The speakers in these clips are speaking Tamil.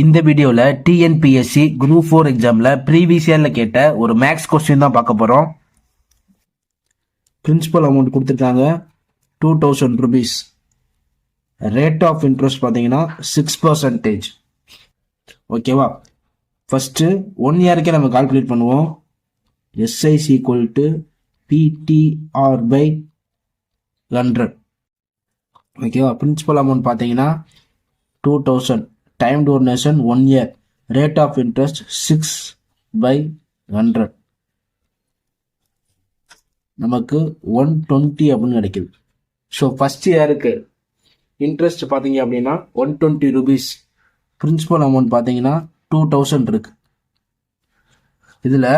இந்த வீடியோவில் டிஎன்பிஎஸ்சி குரூப் 4 எக்ஸாமில் ப்ரீவியஸ் இயரில் கேட்ட ஒரு மேக்ஸ் கொஸ்டின் தான் பார்க்க போகிறோம். பிரின்சிபல் அமௌண்ட் கொடுத்துருக்காங்க 2000 rupees. ரேட் ஆஃப் இன்ட்ரெஸ்ட் பார்த்தீங்கன்னா 6%. ஓகேவா? ஃபஸ்ட்டு 1 இயருக்கே நம்ம கால்குலேட் பண்ணுவோம். SI is equal to PTR by 100. ஓகேவா? பிரின்சிபல் அமௌண்ட் பார்த்தீங்கன்னா 2000. Time duration 1 year. Rate of interest 6/100. நமக்கு 120 அப்படின்னு கிடைக்குது. ஸோ ஃபர்ஸ்ட் இயருக்கு இன்ட்ரெஸ்ட் பார்த்தீங்க அப்படின்னா 120 rupees. பிரின்சிபல் அமௌண்ட் பார்த்தீங்கன்னா 2000 இருக்கு. இதில்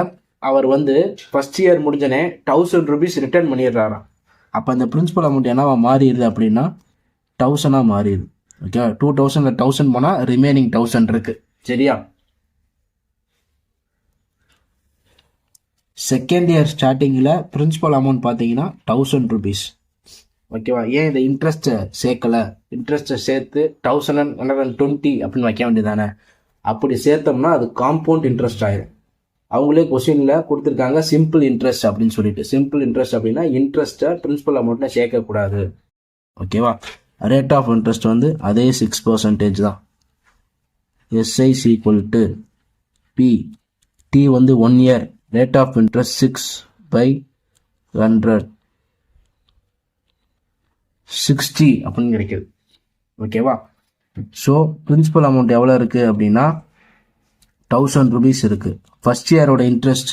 அவர் ஃபர்ஸ்ட் இயர் முடிஞ்சனே 1000 rupees ரிட்டர்ன் பண்ணிடுறாராம். அப்போ அந்த பிரின்சிபல் அமௌண்ட் என்னவா மாறிடுது அப்படின்னா 1000 மாறிடுது. ஓகே, 2000 1000 போனால் ரிமைனிங் 1000 இருக்கு. சரியா? செகண்ட் இயர் ஸ்டார்டிங்கில் பிரின்சிபல் அமௌண்ட் பார்த்தீங்கன்னா 1000 rupees. ஓகேவா? ஏன் இந்த இன்ட்ரெஸ்ட்டை சேர்க்கலை? இன்ட்ரெஸ்ட்டை சேர்த்து 1120 அப்படின்னு வைக்க வேண்டியதானே? அப்படி சேர்த்தோம்னா அது காம்பவுண்ட் இன்ட்ரெஸ்ட் ஆயிடும். அவங்களே கொஸ்டினில் கொடுத்துருக்காங்க சிம்பிள் இன்ட்ரெஸ்ட் அப்படின்னு சொல்லிட்டு. சிம்பிள் இன்ட்ரெஸ்ட் அப்படின்னா இன்ட்ரெஸ்ட்டை பிரின்சிபல் அமௌண்ட்டில் சேர்க்கக்கூடாது. ஓகேவா? ரேட் ஆஃப் இன்ட்ரெஸ்ட் அதே 6% தான். SI is equal to P T 1 year. Rate of interest 6/100. 60 அப்படின்னு கிடைக்குது. ஓகேவா? ஸோ பிரின்சிபல் அமௌண்ட் எவ்வளோ இருக்குது அப்படின்னா 1000 rupees இருக்குது. ஃபர்ஸ்ட் இயரோட இன்ட்ரெஸ்ட்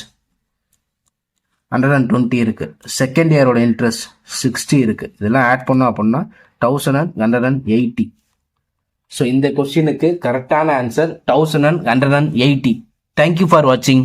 120 இருக்கு. செகண்ட் இயரோட இன்ட்ரெஸ்ட் 60 இருக்கு. இதெல்லாம் ஆட் பண்ணோம் அப்படின்னா 1180. ஸோ இந்த கொஸ்டினுக்கு கரெக்டான ஆன்சர் 1180. தேங்க்யூ ஃபார் வாட்சிங்.